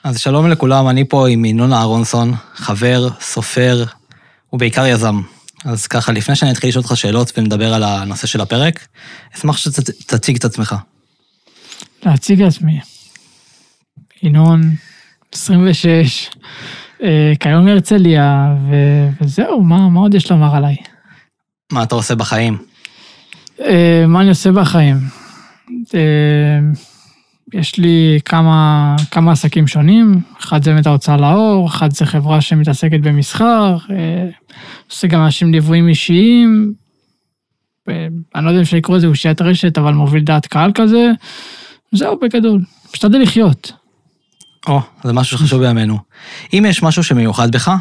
אז שלום לכולם, אני פה עם ינון אהרונסון, חבר, סופר, ובעיקר יזם. אז ככה, לפני שאני אתחיל לשאול אותך שאלות ונדבר על הנושא של הפרק, אשמח שתציג את עצמך. להציג את עצמי. ינון, 26, כיום הרצליה, וזהו, מה עוד יש לומר עליי? מה אתה עושה בחיים? מה אני עושה בחיים? יש לי כמה עסקים שונים, אחד זה באמת ההוצאה לאור, אחד זה חברה שמתעסקת במסחר, עושה גם אנשים ליוויים אישיים, אני לא יודע אם אפשר לקרוא לזה אושיית רשת, אבל מוביל דעת קהל כזה, זהו בגדול, משתדל לחיות. זה משהו שחשוב בימינו. אם יש משהו שמיוחד בך,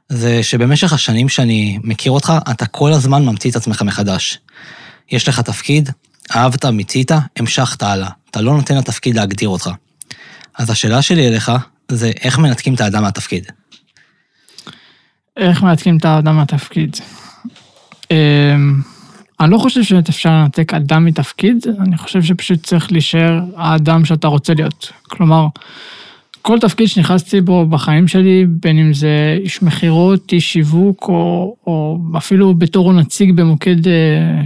זה שבמשך השנים שאני מכיר אותך, אתה כל הזמן ממציא את עצמך מחדש. יש לך תפקיד, אהבת, מיצית, המשכת הלאה. אתה לא נותן לתפקיד להגדיר אותך. אז השאלה שלי אליך, זה איך מנתקים את האדם מהתפקיד? איך מנתקים את האדם מהתפקיד? אני לא חושב שבאמת אפשר לנתק אדם מתפקיד, אני חושב שפשוט צריך להישאר האדם שאתה רוצה להיות. כלומר, כל תפקיד שנכנסתי בו בחיים שלי, בין אם זה איש מחירות, איש שיווק, או אפילו בתור נציג במוקד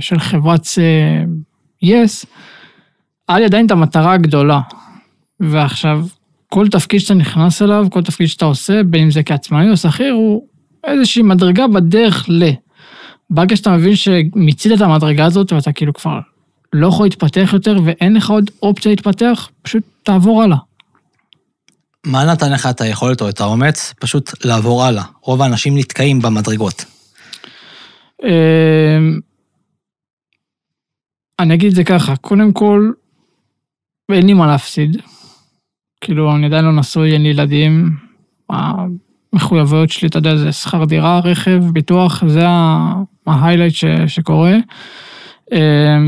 של חברת יס, היה לי עדיין את המטרה הגדולה. ועכשיו, כל תפקיד שאתה נכנס אליו, כל תפקיד שאתה עושה, בין אם זה כעצמאי או שכיר, הוא איזושהי מדרגה בדרך ברגע שאתה מבין שמיצית את המדרגה הזאת, ואתה כאילו כבר לא יכול להתפתח יותר, ואין לך עוד אופציה להתפתח, פשוט תעבור הלאה. מה נתן לך את היכולת או את האומץ? פשוט לעבור הלאה. רוב האנשים נתקעים במדרגות. אני אגיד את זה ככה, קודם כל, אין לי מה להפסיד. כאילו, אני עדיין לא נשוי, אין לי ילדים, המחויבויות שלי, אתה יודע, זה שכר דירה, רכב, ביטוח, זה ההיילייט שקורה,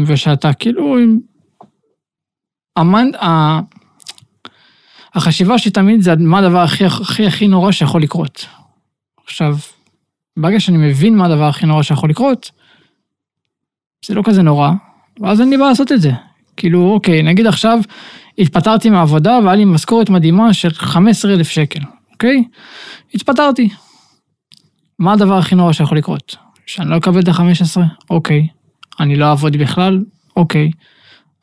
ושאתה כאילו, החשיבה שלי תמיד זה מה הדבר הכי נורא שיכול לקרות. עכשיו, ברגע שאני מבין מה הדבר הכי נורא שיכול לקרות, זה לא כזה נורא, ואז אין לי בעיה לעשות את זה. כאילו, אוקיי, נגיד עכשיו, התפטרתי מהעבודה, והיה לי משכורת מדהימה של 15,000 שקל, אוקיי? התפטרתי. מה הדבר הכי נורא שיכול לקרות? שאני לא אקבל את ה-15? אוקיי. אני לא אעבוד בכלל? אוקיי.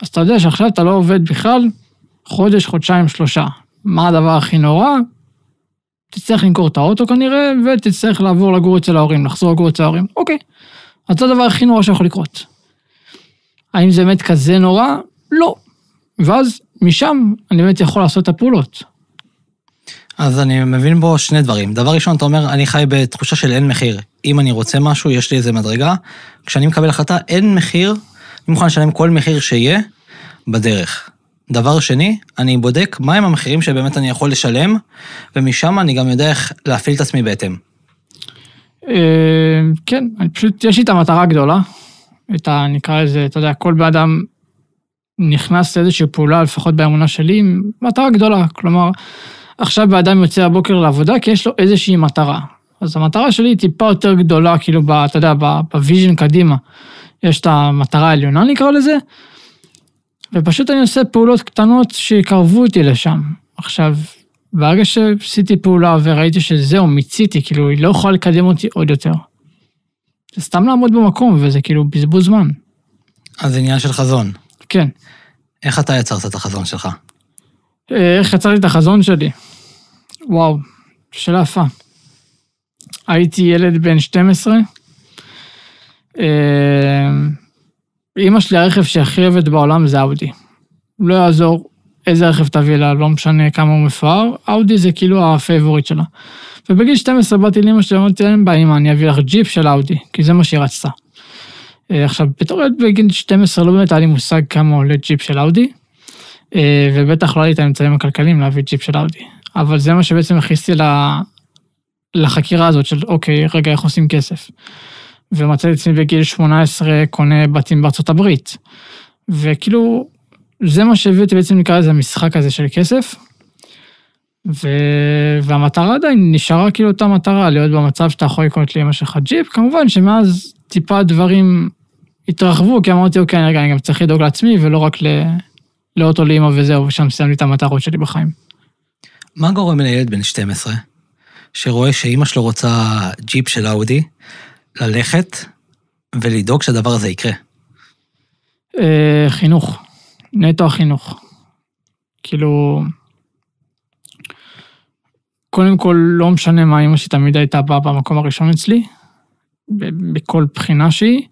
אז אתה יודע שעכשיו אתה לא עובד בכלל, חודש, חודשיים, 3. מה הדבר הכי נורא? תצטרך למכור את האוטו כנראה, ותצטרך לעבור לגור אצל ההורים, לחזור לגור אצל ההורים. אוקיי. אז זה הדבר הכי נורא שיכול לקרות. האם זה באמת כזה נורא? לא. ואז משם אני באמת יכול לעשות את הפעולות. אז אני מבין בו שני דברים. דבר ראשון, אתה אומר, אני חי בתחושה של אין מחיר. אם אני רוצה משהו, יש לי איזה מדרגה. כשאני מקבל החלטה, אין מחיר, אני מוכן לשלם כל מחיר שיהיה בדרך. דבר שני, אני בודק מהם המחירים שבאמת אני יכול לשלם, ומשם אני גם יודע איך להפעיל את עצמי בהתאם. כן, פשוט יש לי את המטרה הגדולה, נקרא לזה, אתה יודע, כל באדם נכנס לאיזושהי פעולה, לפחות באמונה שלי, מטרה גדולה, כלומר, עכשיו באדם יוצא הבוקר לעבודה, כי יש לו איזושהי מטרה. אז המטרה שלי היא טיפה יותר גדולה, כאילו, אתה יודע, בוויז'ן קדימה, יש את המטרה העליונה, נקרא לזה, ופשוט אני עושה פעולות קטנות שיקרבו אותי לשם. עכשיו, ברגע שעשיתי פעולה וראיתי שזהו, מיציתי, כאילו, היא לא יכולה לקדם אותי עוד יותר. זה סתם לעמוד במקום, וזה כאילו בזבוז זמן. אז זה עניין של חזון. כן. איך אתה יצרת את החזון שלך? איך יצרתי את החזון שלי? וואו, שאלה יפה. הייתי ילד בן 12. אמא שלי, הרכב שהכי אוהבת בעולם זה אאודי. לא יעזור איזה רכב תביא לה, לא משנה כמה הוא מפואר, אאודי זה כאילו הפייבוריט שלה. ובגיל 12 באתי לאמא שלי, אמרתי להם, אמא, אני אביא לך ג'יפ של אאודי, כי זה מה שהיא רצתה. עכשיו, בתור ילד בגיל 12 לא באמת היה לי מושג כמה עולה ג'יפ של אאודי, ובטח לא היה לי את האמצעים הכלכליים להביא ג'יפ של אאודי. אבל זה מה שבעצם הכניסתי לחקירה הזאת של, אוקיי, רגע, איך עושים כסף? ומצאתי את עצמי בגיל 18 קונה בתים בארצות הברית. וכאילו, זה מה שהבאתי בעצם נקרא לזה המשחק הזה של כסף, והמטרה עדיין נשארה כאילו אותה מטרה, להיות במצב שאתה יכול לקנות לאמא שלך ג'יפ, כמובן שמאז טיפה דברים התרחבו, כי אמרתי, אוקיי, אני גם צריך לדאוג לעצמי, ולא רק לאוטו לאמא וזהו, ושם סיימתי את המטרות שלי בחיים. מה גורם לילד בן 12, שרואה שאמא שלו רוצה ג'יפ של אאודי, ללכת ולדאוג שהדבר הזה יקרה? חינוך, נטו החינוך. כאילו, קודם כל לא משנה מה אמא שתמיד הייתה באה במקום הראשון אצלי, בכל בחינה שהיא,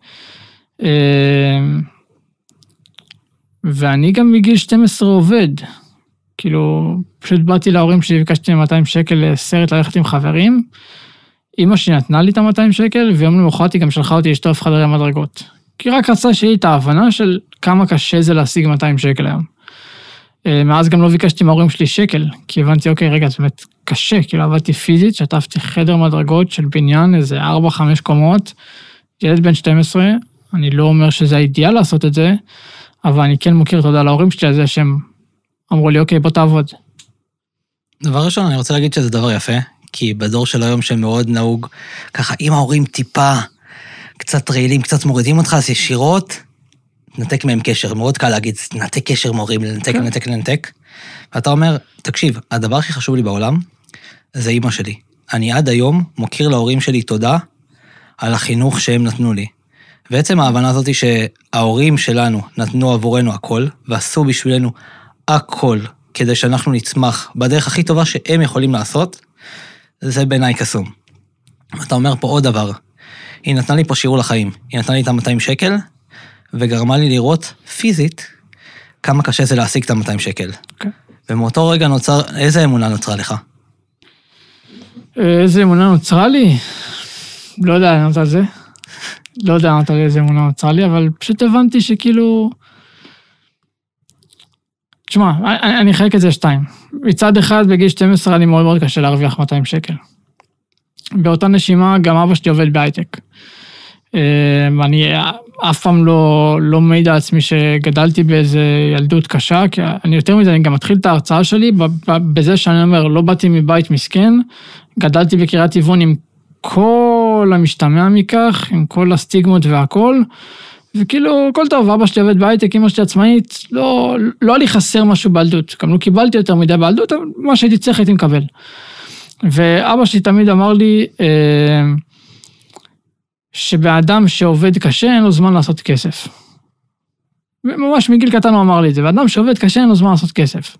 ואני גם בגיל 12 עובד, כאילו, פשוט באתי להורים שלי, ביקשתי 200 שקל לסרט ללכת עם חברים, אמא שלי נתנה לי את ה-200 שקל, ויום למחרת היא גם שלחה אותי לשטוף חדרי המדרגות. כי רק רצה שיהיה את ההבנה של כמה קשה זה להשיג 200 שקל היום. מאז גם לא ביקשתי מההורים שלי שקל, כי הבנתי, אוקיי, רגע, זה באמת קשה, כאילו עבדתי פיזית, שטפתי חדר מדרגות של בניין, איזה 4-5 קומות, ילד בן 12, אני לא אומר שזה האידיאל לעשות את זה, אבל אני כן מוכיר תודה להורים שלי על זה שהם אמרו לי, אוקיי, בוא תעבוד. דבר ראשון, אני רוצה להגיד שזה דבר יפה, כי בדור של היום שמאוד נהוג, ככה, אם ההורים טיפה, קצת רעילים, קצת מורידים אותך, אז ישירות, נתק מהם קשר. מאוד קל להגיד, נתק קשר מהורים, לנתק. ואתה אומר, תקשיב, הדבר הכי חשוב לי בעולם, זה אמא שלי. אני עד היום מוקיר להורים שלי תודה, על החינוך שהם נתנו לי. בעצם ההבנה הזאת היא שההורים שלנו נתנו עבורנו הכל, ועשו בשבילנו הכל, כדי שאנחנו נצמח בדרך הכי טובה שהם יכולים לעשות, זה בעיניי קסום. אתה אומר פה עוד דבר, היא נתנה לי פה שיעור לחיים, היא נתנה לי את ה-200 שקל, וגרמה לי לראות פיזית כמה קשה זה להשיג את ה-200 שקל. Okay. ומאותו רגע איזה אמונה נוצרה לך? איזה אמונה נוצרה לי? לא יודע לענות על זה. לא יודע לענות על איזה אמונה נוצרה לי, אבל פשוט הבנתי שכאילו... תשמע, אני אחלק את זה 2. מצד אחד, בגיל 12 אני מאוד מאוד קשה להרוויח 200 שקל. באותה נשימה, גם אבא שלי עובד בהייטק. אני אף פעם לא מעיד על עצמי שגדלתי באיזה ילדות קשה, כי אני יותר מזה, אני גם מתחיל את ההרצאה שלי, בזה שאני אומר, לא באתי מבית מסכן, גדלתי בקריית טבעון עם כל המשתמע מכך, עם כל הסטיגמות והכל, וכאילו, כל טוב, אבא שלי עובד בהייטק, אמא שלי עצמאית, לא היה לי חסר משהו בילדות, גם לא קיבלתי יותר מדי בילדות, אבל מה שהייתי צריך הייתי מקבל. ואבא שלי תמיד אמר לי, שבאדם שעובד קשה אין לו זמן לעשות כסף. ממש מגיל קטן הוא אמר לי את זה, באדם שעובד קשה אין לו זמן לעשות כסף.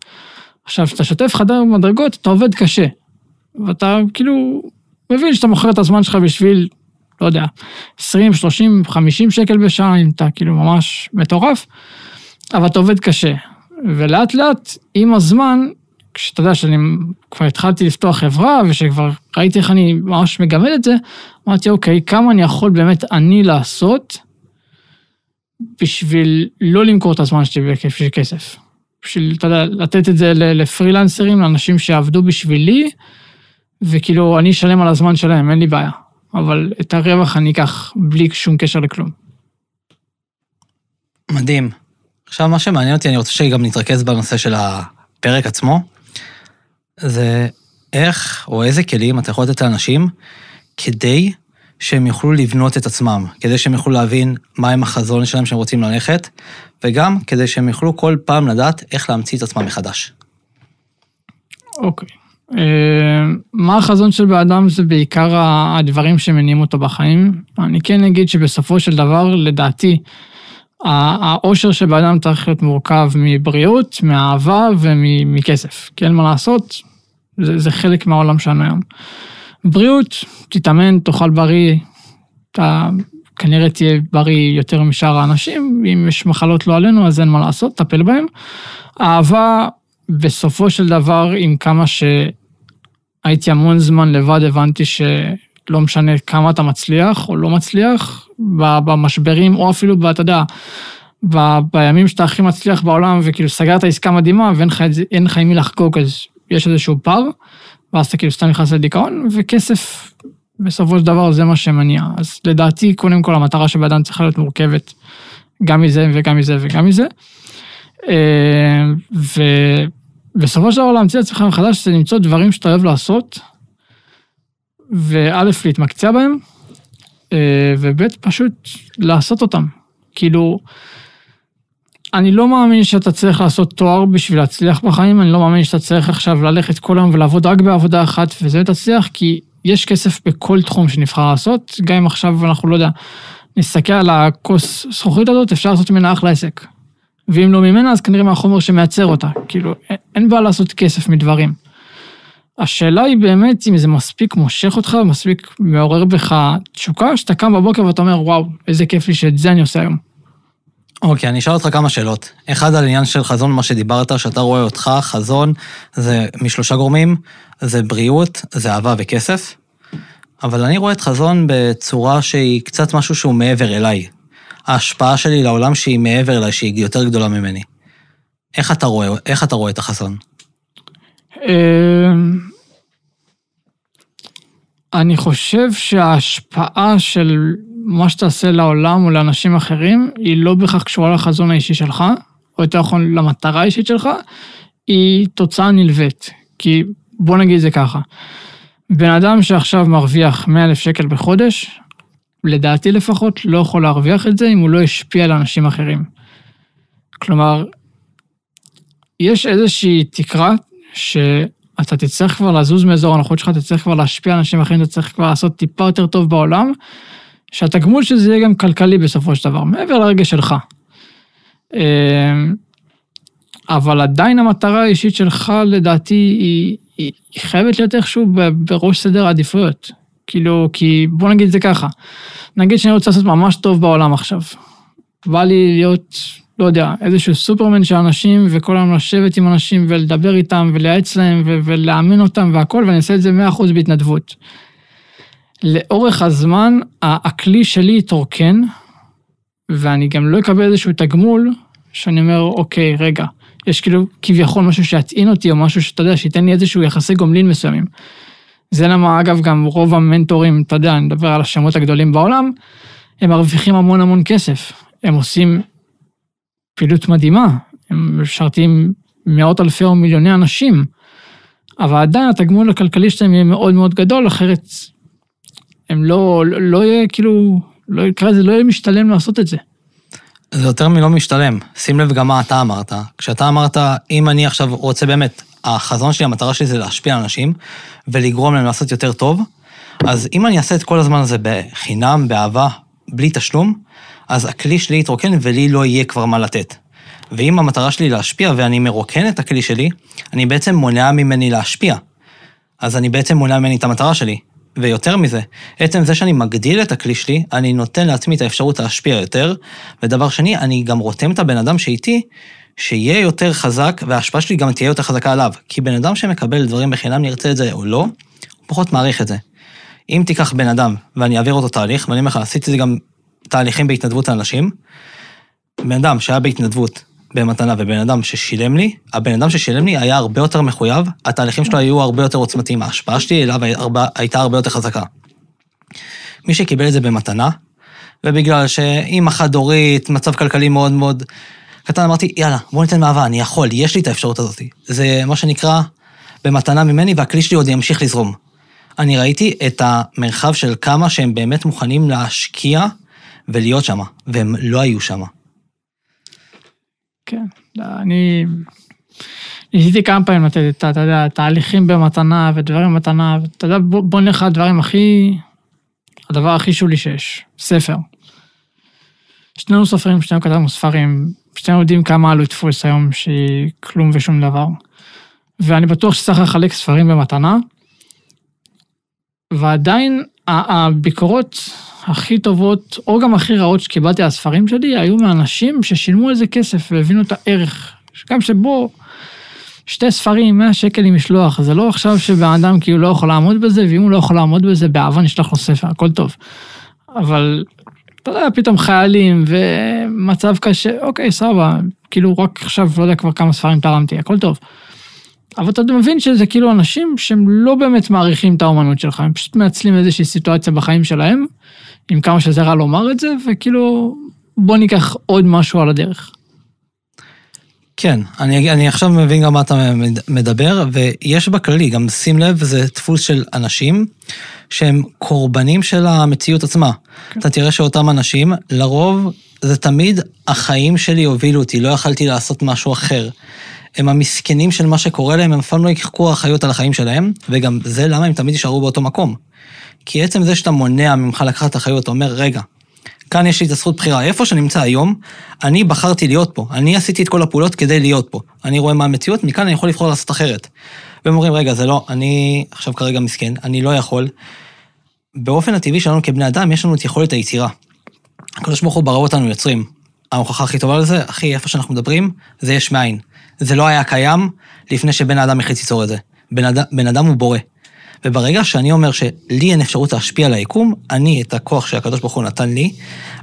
עכשיו, כשאתה שוטף חדר מדרגות, אתה עובד קשה. ואתה כאילו מבין שאתה מוכר את הזמן שלך בשביל, לא יודע, 20, 30, 50 שקל בשעה, אם אתה כאילו ממש מטורף, אבל אתה עובד קשה. ולאט לאט, עם הזמן, כשאתה יודע שאני כבר התחלתי לפתוח חברה, ושכבר ראיתי איך אני ממש מגמד את זה, אמרתי, אוקיי, כמה אני יכול באמת אני לעשות, בשביל לא למכור את הזמן שלי בשביל כסף. בשביל, אתה יודע, לתת את זה לפרילנסרים, לאנשים שעבדו בשבילי, וכאילו אני אשלם על הזמן שלהם, אין לי בעיה. אבל את הרווח אני אקח בלי שום קשר לכלום. מדהים. עכשיו, מה שמעניין אותי, אני רוצה שגם נתרכז בנושא של הפרק עצמו, זה איך או איזה כלים אתה יכול לתת לאנשים כדי שהם יוכלו לבנות את עצמם, כדי שהם יוכלו להבין מהם החזון שלהם שהם רוצים ללכת, וגם כדי שהם יוכלו כל פעם לדעת איך להמציא את עצמם מחדש. אוקיי. מה החזון של באדם זה בעיקר הדברים שמניעים אותו בחיים. אני כן אגיד שבסופו של דבר, לדעתי, האושר של באדם צריך להיות מורכב מבריאות, מאהבה ומכסף. כי אין מה לעשות, זה חלק מהעולם שלנו היום. בריאות, תתאמן, תאכל בריא, אתה כנראה תהיה בריא יותר משאר האנשים, אם יש מחלות לא עלינו, אז אין מה לעשות, טפל בהם. אהבה, בסופו של דבר, עם כמה שהייתי המון זמן לבד, הבנתי שלא משנה כמה אתה מצליח או לא מצליח, במשברים, או אפילו, אתה יודע, בימים שאתה הכי מצליח בעולם, וכאילו סגרת עסקה מדהימה, ואין לך עם מי לחגוג, אז יש איזשהו פער, ואז אתה כאילו סתם נכנס לדיכאון, וכסף, בסופו של דבר, זה מה שמניע. אז לדעתי, קודם כל, המטרה שבאדם צריכה להיות מורכבת, גם מזה וגם מזה וגם מזה. ובסופו של דבר, להמציא לעצמך מחדש, זה למצוא דברים שאתה אוהב לעשות, וא' להתמקצע בהם, וב' פשוט לעשות אותם. כאילו, אני לא מאמין שאתה צריך לעשות תואר בשביל להצליח בחיים, אני לא מאמין שאתה צריך עכשיו ללכת כל היום ולעבוד רק בעבודה אחת, וזה תצליח, כי יש כסף בכל תחום שנבחר לעשות, גם אם עכשיו אנחנו לא יודע, נסתכל על הכוס זכוכית הזאת, אפשר לעשות ממנה אחלה עסק. ואם לא ממנה, אז כנראה מהחומר שמייצר אותה. כאילו, אין בעיה לעשות כסף מדברים. השאלה היא באמת אם זה מספיק מושך אותך, מספיק מעורר בך תשוקה, שאתה קם בבוקר ואתה אומר, וואו, איזה כיף לי שאת זה אני עושה היום. אוקיי, אני אשאל אותך כמה שאלות. אחד על עניין של חזון, מה שדיברת, שאתה רואה אותך, חזון, זה משלושה גורמים, זה בריאות, זה אהבה וכסף. אבל אני רואה את חזון בצורה שהיא קצת משהו שהוא מעבר אליי. ההשפעה שלי לעולם שהיא מעבר אליי, שהיא יותר גדולה ממני. איך אתה רואה את החזון? אני חושב שההשפעה של מה שאתה עושה לעולם או לאנשים אחרים, היא לא בכך קשורה לחזון האישי שלך, או יותר נכון למטרה האישית שלך, היא תוצאה נלווית. כי בוא נגיד זה ככה, בן אדם שעכשיו מרוויח 100,000 שקל בחודש, לדעתי לפחות לא יכול להרוויח את זה אם הוא לא ישפיע על אנשים אחרים. כלומר, יש איזושהי תקרה שאתה תצטרך כבר לזוז מאזור הנוחות שלך, אתה תצטרך כבר להשפיע על אנשים אחרים, אתה צריך כבר לעשות טיפה יותר טוב בעולם, שהתגמול שזה יהיה גם כלכלי בסופו של דבר, מעבר לרגע שלך. אבל עדיין המטרה האישית שלך, לדעתי, היא חייבת להיות איכשהו בראש סדר העדיפויות. כאילו, כי בוא נגיד את זה ככה, נגיד שאני רוצה לעשות ממש טוב בעולם עכשיו, בא לי להיות, לא יודע, איזשהו סופרמן של אנשים, וכל היום לשבת עם אנשים ולדבר איתם, ולייעץ להם, ולאמין אותם והכל, ואני אעשה את זה 100% בהתנדבות. לאורך הזמן, הכלי שלי יתרוקן, ואני גם לא אקבל איזשהו תגמול, שאני אומר, אוקיי, רגע, יש כאילו כביכול משהו שיטעין אותי, או משהו שאתה יודע, שייתן לי איזשהו יחסי גומלין מסוימים. זה למה, אגב, גם רוב המנטורים, אתה יודע, אני מדבר על השמות הגדולים בעולם, הם מרוויחים המון המון כסף. הם עושים פעילות מדהימה, הם משרתים מאות אלפי או מיליוני אנשים, אבל עדיין התגמול הכלכלי שלהם יהיה מאוד מאוד גדול, אחרת הם לא יהיה כאילו, לא יהיה משתלם לעשות את זה. זה יותר מלא משתלם. שים לב גם מה אתה אמרת. כשאתה אמרת, אם אני עכשיו רוצה באמת, החזון שלי, המטרה שלי זה להשפיע על אנשים, ולגרום להם לעשות יותר טוב, אז אם אני אעשה את כל הזמן הזה בחינם, באהבה, בלי תשלום, אז הכלי שלי יתרוקן ולי לא יהיה כבר מה לתת. ואם המטרה שלי להשפיע ואני מרוקן את הכלי שלי, אני בעצם מונע ממני להשפיע. אז אני בעצם מונע ממני את המטרה שלי. ויותר מזה, עצם זה שאני מגדיל את הכלי שלי, אני נותן לעצמי את האפשרות להשפיע יותר, ודבר שני, אני גם רותם את הבן אדם שאיתי, שיהיה יותר חזק, וההשפעה שלי גם תהיה יותר חזקה עליו. כי בן אדם שמקבל דברים בחינם, נרצה את זה או לא, הוא פחות מעריך את זה. אם תיקח בן אדם, ואני אעביר אותו תהליך, ואני אומר לך, עשיתי זה גם תהליכים בהתנדבות לאנשים, בן אדם שהיה בהתנדבות במתנה, ובן אדם ששילם לי, הבן אדם ששילם לי היה הרבה יותר מחויב, התהליכים שלו היו הרבה יותר עוצמתיים, ההשפעה שלי אליו הייתה הרבה יותר חזקה. מי שקיבל את זה במתנה, ובגלל שאמא חד-הורית, מצב כלכלי מאוד מאוד קטן, אמרתי, יאללה, בוא ניתן מאהבה, אני יכול, יש לי את האפשרות הזאת. זה מה שנקרא במתנה ממני, והכלי שלי עוד ימשיך לזרום. אני ראיתי את המרחב של כמה שהם באמת מוכנים להשקיע ולהיות שם, והם לא היו שם. כן, אני ניסיתי כמה פעמים לתת, אתה יודע, תהליכים במתנה ודברים במתנה, אתה יודע, בוא נלך הדברים הדבר הכי שולי שיש, ספר. שנינו סופרים, שנינו כתבנו ספרים, שנינו יודעים כמה עלות דפוס היום שהיא כלום ושום דבר. ואני בטוח שצריך לחלק ספרים במתנה, ועדיין הביקורות הכי טובות, או גם הכי רעות שקיבלתי על הספרים שלי, היו מאנשים ששילמו איזה כסף והבינו את הערך. גם שבו 2 ספרים, 100 שקל עם משלוח, זה לא עכשיו שבאדם כאילו לא יכול לעמוד בזה, ואם הוא לא יכול לעמוד בזה, באהבה נשלח לו ספר, הכל טוב. אבל אתה יודע, פתאום חיילים ומצב קשה, אוקיי, סבבה, כאילו רק עכשיו, לא יודע כבר כמה ספרים תרמתי, הכל טוב. אבל אתה מבין שזה כאילו אנשים שהם לא באמת מעריכים את האומנות שלך, הם פשוט מנצלים איזושהי סיטואציה בחיים שלהם, עם כמה שזה רע לומר את זה, וכאילו בוא ניקח עוד משהו על הדרך. כן, אני עכשיו מבין גם מה אתה מדבר, ויש בכללי, גם שים לב, זה דפוס של אנשים שהם קורבנים של המציאות עצמה. כן. אתה תראה שאותם אנשים, לרוב, זה תמיד החיים שלי הובילו אותי, לא יכלתי לעשות משהו אחר. הם המסכנים של מה שקורה להם, הם אף פעם לא ייקחו אחריות על החיים שלהם, וגם זה למה הם תמיד יישארו באותו מקום. כי עצם זה שאתה מונע ממך לקחת אחריות, אתה אומר, רגע, כאן יש לי את הזכות בחירה, איפה שנמצא היום, אני בחרתי להיות פה, אני עשיתי את כל הפעולות כדי להיות פה, אני רואה מה המציאות, מכאן אני יכול לבחור לעשות אחרת. והם אומרים, רגע, זה לא, אני עכשיו כרגע מסכן, אני לא יכול. באופן הטבעי שלנו כבני אדם, יש לנו את יכולת היצירה. הקדוש ברוך הוא ברא אותנו יוצרים. ההוכחה הכי טובה לזה, הכי איפה שאנחנו מדברים, זה יש מאין. זה לא היה קיים לפני שבן האדם החליט ליצור את זה. בן אדם הוא בורא. וברגע שאני אומר שלי אין אפשרות להשפיע על היקום, אני את הכוח שהקדוש ברוך הוא נתן לי,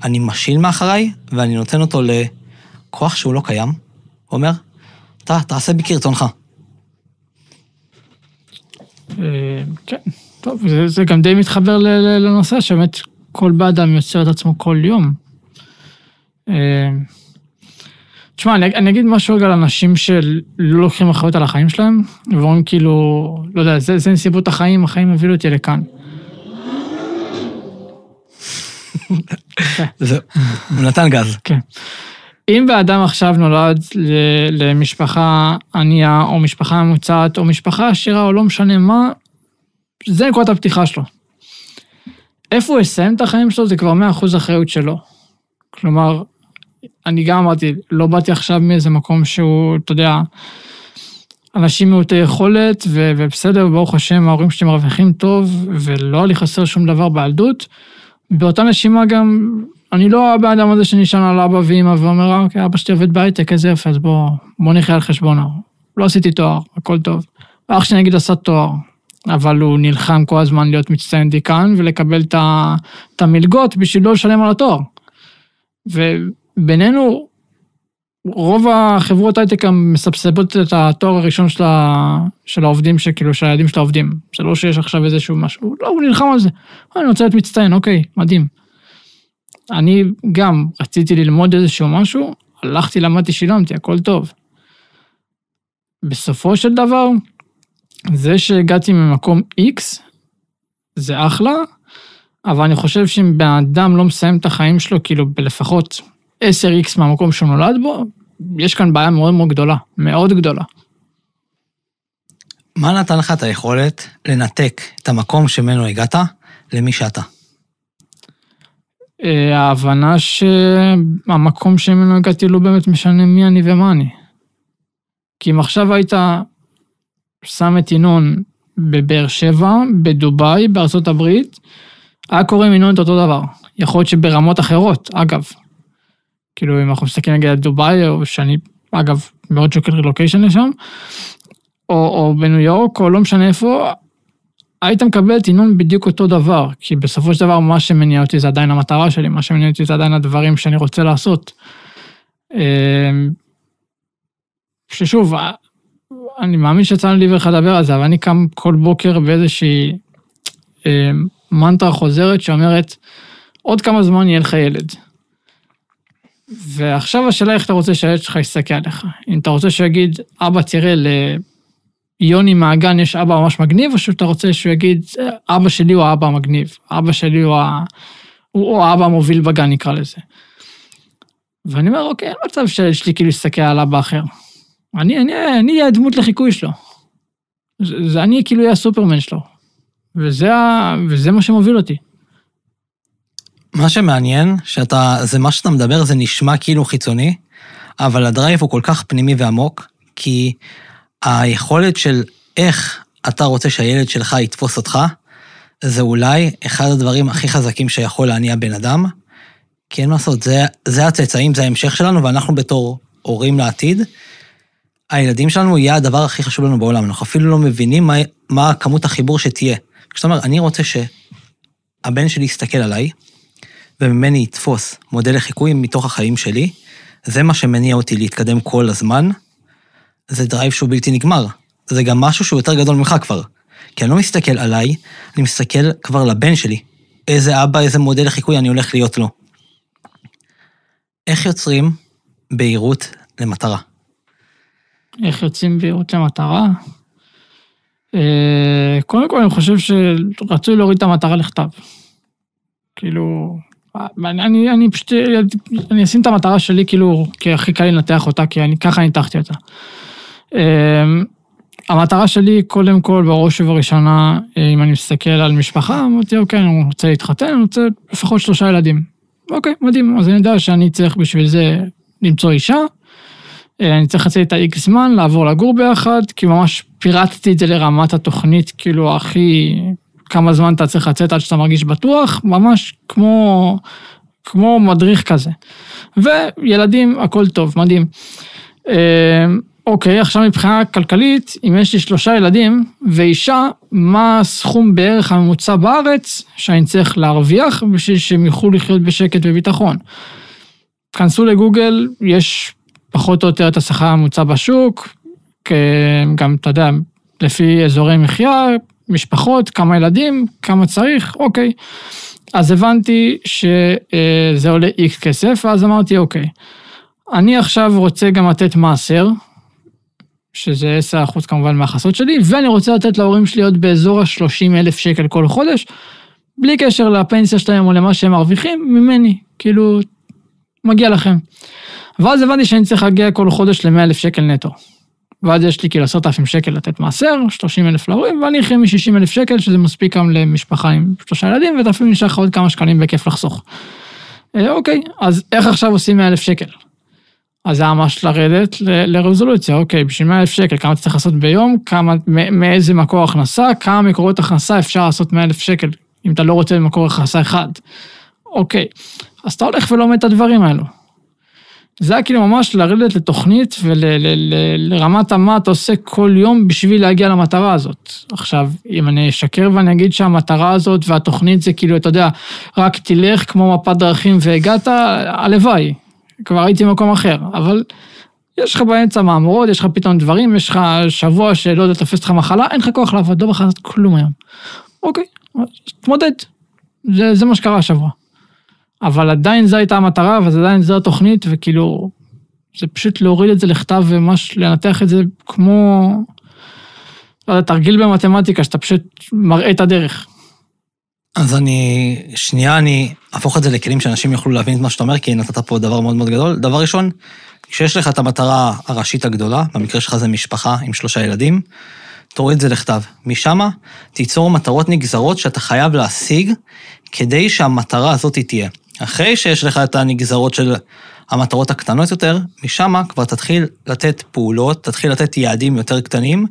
אני משיל מאחריי, ואני נותן אותו לכוח שהוא לא קיים. הוא אומר, תעשה בי כרצונך. כן, טוב, זה גם די מתחבר לנושא, שבאמת כל באדם יוצר את עצמו כל יום. תשמע, אני אגיד משהו רגע לאנשים שלא לוקחים אחריות על החיים שלהם, ואומרים כאילו, לא יודע, זה נסיבות החיים הובילו אותי לכאן. הוא נתן גז. כן. אם באדם עכשיו נולד למשפחה ענייה, או משפחה ממוצעת, או משפחה עשירה, או לא משנה מה, זה נקודת הפתיחה שלו. איפה הוא יסיים את החיים שלו, זה כבר 100% אחריות שלו. כלומר, אני גם אמרתי, לא באתי עכשיו מאיזה מקום שהוא, אתה יודע, אנשים מעוטי יכולת, ובסדר, ברוך השם, ההורים שלי מרוויחים טוב, ולא לי חסר שום דבר בילדות. באותה נשימה גם, אני לא באדם הזה שנשען על אבא ואמא, ואומר, אוקיי, אבא שלי עובד בהייטק, איזה יפה, אז בוא נחיה על חשבונו. לא עשיתי תואר, הכל טוב. אח שלי נגיד עשה תואר, אבל הוא נלחם כל הזמן להיות מצטיין דיקן, ולקבל את המלגות בשביל לא לשלם על התואר. ובינינו, רוב החברות הייטק מסבסבות את התואר הראשון של העובדים, שכאילו, של הילדים של העובדים. זה לא שיש עכשיו איזשהו משהו, לא, הוא נלחם על זה. אני רוצה להיות מצטיין, אוקיי, מדהים. אני גם רציתי ללמוד איזשהו משהו, הלכתי, למדתי, שילמתי, הכל טוב. בסופו של דבר, זה שהגעתי ממקום X, זה אחלה, אבל אני חושב שאם בן אדם לא מסיים את החיים שלו, כאילו בלפחות 10X מהמקום שהוא נולד בו, יש כאן בעיה מאוד מאוד גדולה, מאוד גדולה. מה נתן לך את היכולת לנתק את המקום שמנו הגעת למי שאתה? ההבנה שהמקום שמנו הגעתי לא באמת משנה מי אני ומה אני. כי אם עכשיו היית שם את ינון בבאר שבע, בדוביי, בארצות הברית, היה קורא עם ינון את אותו דבר. יכול להיות שברמות אחרות, אגב. כאילו, אם אנחנו מסתכלים נגיד על דוביי, או שאני, אגב, מאוד שוקל רילוקיישן לשם, או בניו יורק, או לא משנה איפה, היית מקבל את ינון בדיוק אותו דבר, כי בסופו של דבר, מה שמניע אותי זה עדיין המטרה שלי, מה שמניע אותי זה עדיין הדברים שאני רוצה לעשות. ששוב, אני מאמין שצאנו לי ואיך לדבר על זה, אבל אני קם כל בוקר באיזושהי מנטרה חוזרת שאומרת, עוד כמה זמן יהיה לך ילד. ועכשיו השאלה איך אתה רוצה שהילד שלך יסתכל עליך. אם אתה רוצה שיגיד, אבא תראה ליוני מהגן יש אבא ממש מגניב, או שאתה רוצה שהוא יגיד, אבא שלי הוא האבא המגניב, אבא שלי הוא האבא המוביל בגן נקרא לזה. ואני אומר, אוקיי, אין מצב שיש לי כאילו להסתכל על אבא אחר. אני אהיה הדמות לחיקוי שלו. זה אני כאילו אהיה הסופרמן שלו. וזה מה שמוביל אותי. מה שמעניין, זה מה שאתה מדבר, זה נשמע כאילו חיצוני, אבל הדרייב הוא כל כך פנימי ועמוק, כי היכולת של איך אתה רוצה שהילד שלך יתפוס אותך, זה אולי אחד הדברים הכי חזקים שיכול להניע בן אדם, כי אין מה לעשות, זה הצאצאים, זה ההמשך שלנו, ואנחנו בתור הורים לעתיד, הילדים שלנו יהיה הדבר הכי חשוב לנו בעולם, אנחנו אפילו לא מבינים מה כמות החיבור שתהיה. כשאתה אומר, אני רוצה שהבן שלי יסתכל עליי, וממני יתפוס מודל לחיקוי מתוך החיים שלי, זה מה שמניע אותי להתקדם כל הזמן, זה דרייב שהוא בלתי נגמר. זה גם משהו שהוא יותר גדול ממך כבר. כי אני לא מסתכל עליי, אני מסתכל כבר לבן שלי. איזה אבא, איזה מודל לחיקוי אני הולך להיות לו. איך יוצרים בהירות למטרה? איך יוצאים בהירות למטרה? קודם כל אני חושב שרצוי להוריד את המטרה לכתב. כאילו, אני פשוט, אני אשים את המטרה שלי כאילו, כי הכי קל לנתח אותה, כי ככה ניתחתי אותה. המטרה שלי, קודם כל, בראש ובראשונה, אם אני מסתכל על משפחה, אמרתי, אוקיי, אני רוצה להתחתן, אני רוצה לפחות 3 ילדים. אוקיי, מדהים, אז אני יודע שאני צריך בשביל זה למצוא אישה, אני צריך לצאת את ה-X זמן, לעבור לגור ביחד, כי ממש פירטתי את זה לרמת התוכנית, כאילו הכי, כמה זמן אתה צריך לצאת עד שאתה מרגיש בטוח, ממש כמו מדריך כזה. וילדים, הכל טוב, מדהים. אוקיי, עכשיו מבחינה כלכלית, אם יש לי 3 ילדים ואישה, מה הסכום בערך הממוצע בארץ שאני צריך להרוויח בשביל שהם יוכלו לחיות בשקט וביטחון? כנסו לגוגל, יש פחות או יותר את השכר הממוצע בשוק, גם, אתה יודע, לפי אזורי מחיה, משפחות, כמה ילדים, כמה צריך, אוקיי. אז הבנתי שזה עולה X כסף, ואז אמרתי, אוקיי, אני עכשיו רוצה גם לתת מעשר, שזה 10% כמובן מההכנסות שלי, ואני רוצה לתת להורים שלי עוד באזור ה-30,000 שקל כל חודש, בלי קשר לפנסיה שלהם או למה שהם מרוויחים, ממני, כאילו, מגיע לכם. ואז הבנתי שאני צריך להגיע כל חודש ל-100,000 שקל נטו. ואז יש לי כאילו 10,000 שקל לתת מעשר, 30,000 להורים, ואני אחיה מ-60,000 שקל, שזה מספיק גם למשפחה עם 3 ילדים, ואפילו נשאר לך עוד כמה שקלים בכיף לחסוך. אוקיי, אז איך עכשיו עושים 100,000 שקל? אז זה ממש לרדת לרזולוציה, אוקיי, בשביל 100,000 שקל, כמה אתה צריך לעשות ביום, מאיזה מקור הכנסה, כמה מקורות הכנסה אפשר לעשות 100,000 שקל, אם אתה לא רוצה מקור הכנסה אחד. אוקיי, אז אתה הולך ולומד את הדברים האלו. זה היה כאילו ממש לרדת לתוכנית ולרמת מה אתה עושה כל יום בשביל להגיע למטרה הזאת. עכשיו, אם אני אשקר ואני אגיד שהמטרה הזאת והתוכנית זה כאילו, אתה יודע, רק תלך כמו מפת דרכים והגעת, הלוואי. כבר הייתי במקום אחר, אבל יש לך באמצע מאמרות, יש לך פתאום דברים, יש לך שבוע שלא יודע, תפס לך מחלה, אין לך כוח לעבוד, לא בכלל לעשות כלום היום. אוקיי, תמודד. זה מה שקרה השבוע. אבל עדיין זו הייתה המטרה, ועדיין זו התוכנית, וכאילו, זה פשוט להוריד את זה לכתב, וממש לנתח את זה כמו, לא יודע, תרגיל במתמטיקה, שאתה פשוט מראה את הדרך. אז אני אהפוך את זה לכלים שאנשים יוכלו להבין את מה שאתה אומר, כי נתת פה דבר מאוד מאוד גדול. דבר ראשון, כשיש לך את המטרה הראשית הגדולה, במקרה שלך זה משפחה עם 3 ילדים, תוריד את זה לכתב. משם תיצור מטרות נגזרות שאתה חייב להשיג, כדי שהמטרה הזאת תהיה. אחרי שיש לך את הנגזרות של המטרות הקטנות יותר, משם כבר תתחיל לתת פעולות, תתחיל לתת יעדים יותר קטנים,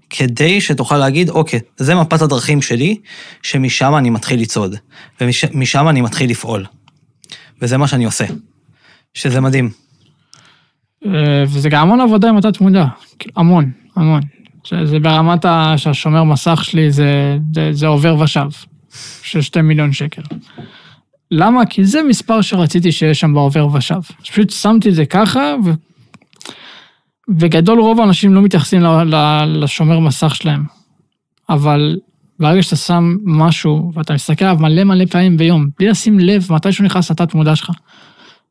כדי שתוכל להגיד, אוקיי, זה מפת הדרכים שלי, שמשם אני מתחיל לצעוד, ומשם אני מתחיל לפעול. וזה מה שאני עושה. שזה מדהים. וזה גם המון עבודה עם התת מודע. המון, המון. זה ברמת שהשומר מסך שלי, זה עובר ושב, של 2 מיליון שקל. למה? כי זה מספר שרציתי שיש שם בעובר ושב. פשוט שמתי את זה ככה, וגדול רוב האנשים לא מתייחסים לשומר מסך שלהם. אבל ברגע שאתה שם משהו, ואתה מסתכל עליו מלא פעמים ביום, בלי לשים לב מתי שהוא נכנס לתת מודע שלך,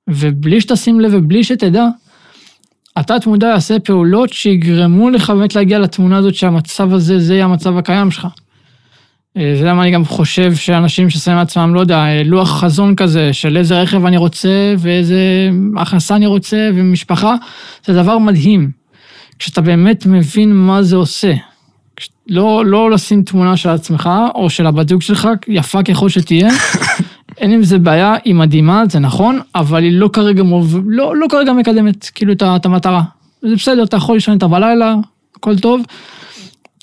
ובלי שתשים לב ובלי שתדע, התת מודע יעשה פעולות שיגרמו לך באמת להגיע לתמונה הזאת שהמצב הזה, זה יהיה המצב הקיים שלך. זה למה אני גם חושב שאנשים ששמים עצמם, לא יודע, לוח חזון כזה, של איזה רכב אני רוצה, ואיזה הכנסה אני רוצה, ומשפחה, זה דבר מדהים. כשאתה באמת מבין מה זה עושה. לא לשים תמונה של עצמך, או של הבת-זוג שלך, יפה ככל שתהיה, אין עם זה בעיה, היא מדהימה, זה נכון, אבל היא לא כרגע מקדמת, כאילו, את המטרה. זה בסדר, אתה יכול לישון איתה בלילה, הכל טוב,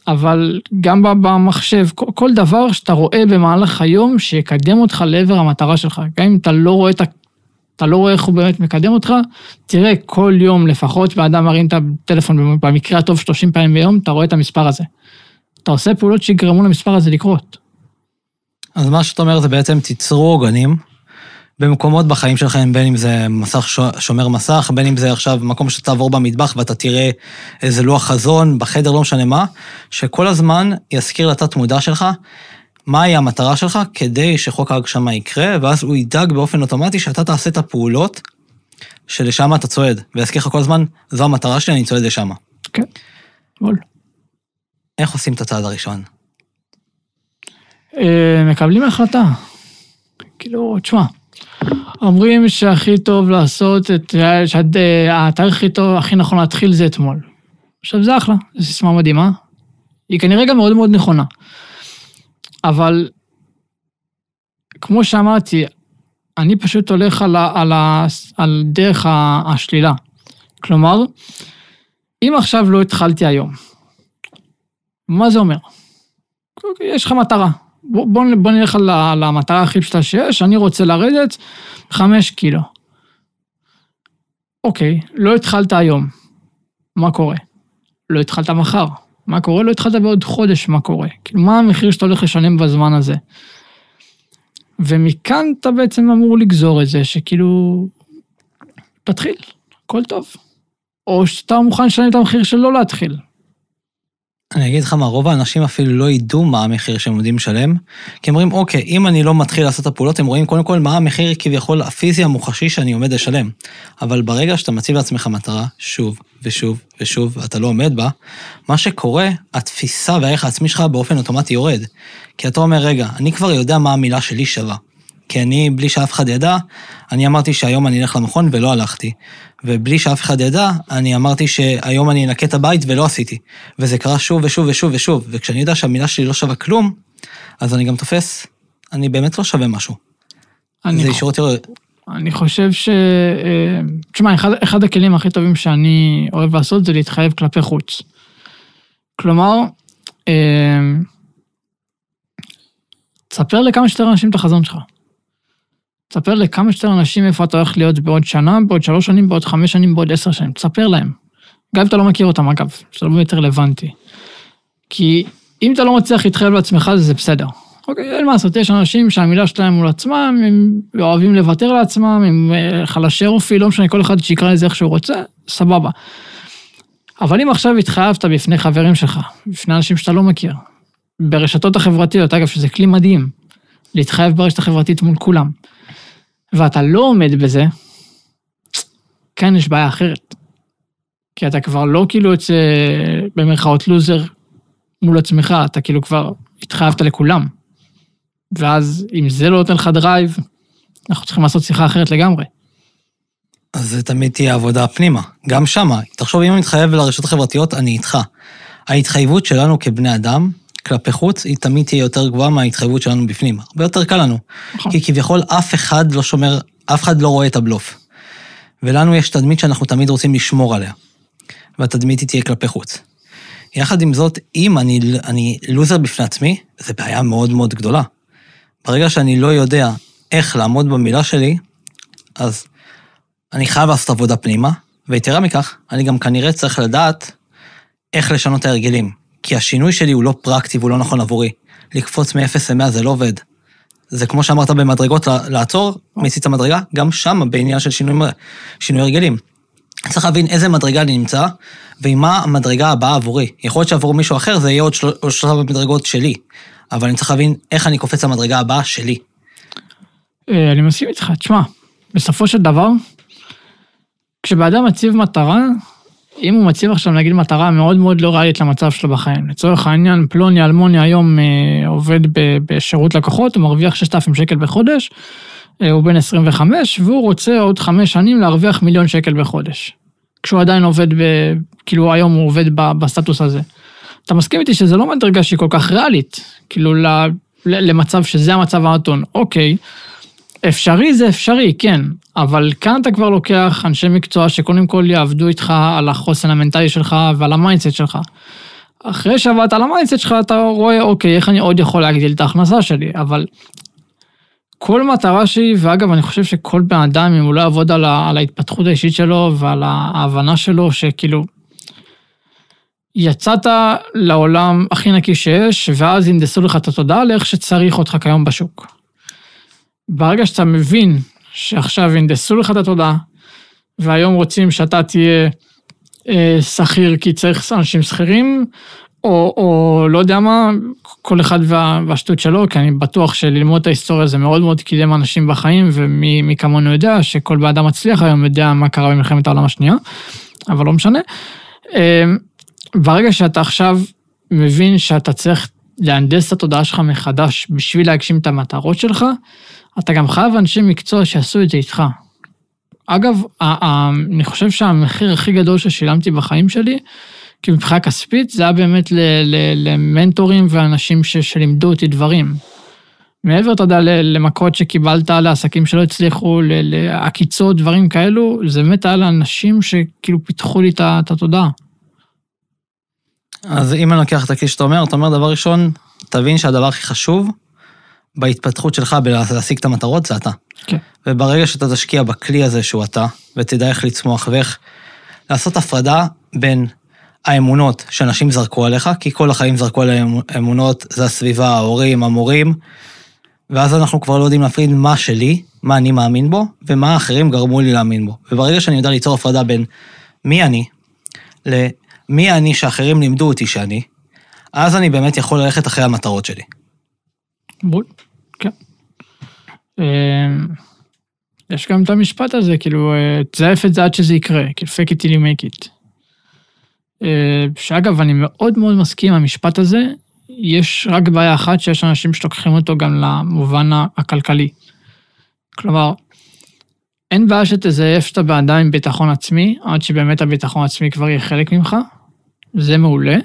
אבל גם במחשב, כל דבר שאתה רואה במהלך היום, שיקדם אותך לעבר המטרה שלך, גם אם אתה לא רואה איך הוא באמת מקדם אותך, תראה כל יום לפחות, ואדם מרים את הטלפון במקרה הטוב 30 פעמים ביום, אתה רואה את המספר הזה. אתה עושה פעולות שיגרמו למספר הזה לקרות. אז מה שאתה אומר זה בעצם תיצרו עוגנים, במקומות בחיים שלכם, בין אם זה מסך שומר מסך, בין אם זה עכשיו מקום שתעבור במטבח, ואתה תראה איזה לוח חזון, בחדר לא משנה מה, שכל הזמן יזכיר לתת מודע שלך, מהי המטרה שלך, כדי שחוק ההגשמה יקרה, ואז הוא ידאג באופן אוטומטי, שאתה תעשה את הפעולות, שלשם אתה צועד, ויזכיר לך כל הזמן, זו המטרה שלי, אני צועד לשם. כן, בול. איך עושים את הצעד הראשון? מקבלים החלטה. כאילו, תשמע, אומרים שהכי טוב לעשות, שהתאריך הכי טוב, הכי נכון להתחיל זה אתמול. עכשיו זה אחלה, זו סיסמה מדהימה. היא כנראה גם מאוד מאוד נכונה. אבל, כמו שאמרתי, אני פשוט הולך על דרך השלילה. כלומר, אם עכשיו לא התחלתי היום, מה זה אומר? יש לך מטרה. בוא נלך על המטרה הכי פשוטה שיש, אני רוצה לרדת 5 קילו. אוקיי, לא התחלת היום. מה קורה? לא התחלת מחר. מה קורה? לא התחלת בעוד חודש, מה קורה? כאילו, מה המחיר שאתה הולך לשלם בזמן הזה? ומכאן אתה בעצם אמור לגזור את זה, שכאילו, תתחיל, הכל טוב. או שאתה מוכן לשלם את המחיר של לא להתחיל. אני אגיד לך מה, רוב האנשים אפילו לא ידעו מה המחיר שהם עומדים לשלם, כי הם אומרים, אוקיי, אם אני לא מתחיל לעשות את הפעולות, הם רואים קודם כל מה המחיר כביכול הפיזי המוחשי שאני עומד לשלם. אבל ברגע שאתה מציב לעצמך מטרה, שוב ושוב ושוב, אתה לא עומד בה, מה שקורה, התפיסה והערך העצמי שלך באופן אוטומטי יורד. כי אתה אומר, רגע, אני כבר יודע מה המילה שלי שווה. כי אני, בלי שאף אחד ידע, אני אמרתי שהיום אני אלך למכון ולא הלכתי. ובלי שאף אחד ידע, אני אמרתי שהיום אני אנקה את הבית ולא עשיתי. וזה קרה שוב ושוב ושוב ושוב. וכשאני יודע שהמילה שלי לא שווה כלום, אז אני גם תופס, אני באמת לא שווה משהו. זה ישירות יורד. אני חושב תשמע, אחד הכלים הכי טובים שאני אוהב לעשות, זה להתחייב כלפי חוץ. כלומר, תספר לכמה שיותר אנשים את החזון שלך. תספר לכמה שיותר אנשים איפה אתה הולך להיות בעוד שנה, בעוד 3 שנים, בעוד 5 שנים, בעוד 10 שנים. תספר להם. גם אם אתה לא מכיר אותם, אגב, זה לא באמת רלוונטי. כי אם אתה לא מצליח להתחייב לעצמך, זה בסדר. אוקיי, אין מה לעשות, יש אנשים שהמילה שלהם מול עצמם, הם אוהבים לוותר לעצמם, הם חלשי אופי, לא משנה, כל אחד שיקרא לזה איך שהוא רוצה, סבבה. אבל אם עכשיו התחייבת בפני חברים שלך, בפני אנשים שאתה לא מכיר, ברשתות החברתיות, אגב, שזה כלי מדהים, להתחייב ברשת החברתית מול כולם, ואתה לא עומד בזה, כן יש בעיה אחרת. כי אתה כבר לא כאילו יוצא במרכאות לוזר מול עצמך, אתה כאילו כבר התחייבת לכולם. ואז אם זה לא נותן לך דרייב, אנחנו צריכים לעשות שיחה אחרת לגמרי. אז זה תמיד תהיה עבודה פנימה. גם שמה, תחשוב, אם אני מתחייב לרשתות החברתיות, אני איתך. ההתחייבות שלנו כבני אדם, כלפי חוץ, היא תמיד תהיה יותר גבוהה מההתחייבות שלנו בפנים. הרבה יותר קל לנו. כי כביכול אף אחד לא שומר, אף אחד לא רואה את הבלוף. ולנו יש תדמית שאנחנו תמיד רוצים לשמור עליה. והתדמית היא תהיה כלפי חוץ. יחד עם זאת, אם אני לוזר בפני עצמי, זה בעיה מאוד מאוד גדולה. ברגע שאני לא יודע איך לעמוד במילה שלי, אז אני חייב לעשות עבודה פנימה, ויתרה מכך, אני גם כנראה צריך לדעת איך לשנות את ההרגלים. כי השינוי שלי הוא לא פרקטי והוא לא נכון עבורי. לקפוץ מ-0 ל-100 זה לא עובד. זה כמו שאמרת במדרגות לעצור, מציץ המדרגה, גם שם בעניין של שינוי הרגלים. צריך להבין איזה מדרגה אני נמצא, ומה המדרגה הבאה עבורי. יכול להיות שעבור מישהו אחר זה יהיה עוד 3 מדרגות שלי, אבל אני צריך להבין איך אני קופץ למדרגה הבאה שלי. אני מסכים איתך, תשמע, בסופו של דבר, כשבאדם מציב מטרה, אם הוא מציב עכשיו נגיד מטרה מאוד מאוד לא ריאלית למצב שלו בחיים, לצורך העניין פלוני אלמוני היום עובד בשירות לקוחות, הוא מרוויח 6,000 שקל בחודש, הוא בן 25, והוא רוצה עוד 5 שנים להרוויח 1,000,000 שקל בחודש. כשהוא עדיין עובד, כאילו היום הוא עובד בסטטוס הזה. אתה מסכים איתי שזה לא מדרגה שהיא כל כך ריאלית, כאילו למצב שזה המצב האתון, אוקיי, אפשרי זה אפשרי, כן, אבל כאן אתה כבר לוקח אנשי מקצוע שקודם כל יעבדו איתך על החוסן המנטלי שלך ועל המיינדסט שלך. אחרי שעבדת על המיינדסט שלך אתה רואה, אוקיי, איך אני עוד יכול להגדיל את ההכנסה שלי, אבל כל מטרה שהיא, ואגב אני חושב שכל בן אדם, אם הוא לא יעבוד על ההתפתחות האישית שלו ועל ההבנה שלו, שכאילו יצאת לעולם הכי נקי שיש, ואז ינדסו לך את התודעה לאיך שצריך אותך כיום בשוק. ברגע שאתה מבין שעכשיו ינדסו לך את התודעה, והיום רוצים שאתה תהיה שכיר כי צריך אנשים שכירים, או לא יודע מה, כל אחד והשטות שלו, כי אני בטוח שללמוד את ההיסטוריה זה מאוד מאוד קידם אנשים בחיים, ומי כמונו יודע שכל באדם מצליח היום יודע מה קרה במלחמת העולם השנייה, אבל לא משנה. ברגע שאתה עכשיו מבין שאתה צריך להנדס את התודעה שלך מחדש בשביל להגשים את המטרות שלך, אתה גם חייב אנשי מקצוע שיעשו את זה איתך. אגב, אני חושב שהמחיר הכי גדול ששילמתי בחיים שלי, כי מבחינה כספית, זה היה באמת למנטורים ואנשים שלימדו אותי דברים. מעבר, אתה יודע, למכות שקיבלת, לעסקים שלא הצליחו, לעקיצות, דברים כאלו, זה באמת היה לאנשים שכאילו פיתחו לי את התודעה. אז אם אני לוקח את הכלי שאתה אומר, אתה אומר דבר ראשון, תבין שהדבר הכי חשוב בהתפתחות שלך בלהשיג את המטרות, זה אתה. כן. וברגע שאתה תשקיע בכלי הזה שהוא אתה, ותדע איך לצמוח ואיך לעשות הפרדה בין האמונות שאנשים זרקו עליך, כי כל החיים זרקו עליהם אמונות, זה הסביבה, ההורים, המורים, ואז אנחנו כבר לא יודעים להפריד מה שלי, מה אני מאמין בו, ומה האחרים גרמו לי להאמין בו. וברגע שאני יודע ליצור הפרדה בין מי אני, למי אני שאחרים לימדו אותי שאני, אז אני באמת יכול ללכת אחרי המטרות שלי. בול, כן. יש גם את המשפט הזה, כאילו, תזייף את זה עד שזה יקרה, כאילו, fake it till you make it. שאגב, אני מאוד מאוד מסכים עם המשפט הזה, יש רק בעיה אחת שיש אנשים שלוקחים אותו גם למובן הכלכלי. כלומר, אין בעיה שתזייף שאתה באדם עם ביטחון עצמי, עד שבאמת הביטחון עצמי כבר יהיה חלק ממך, זה מעולה.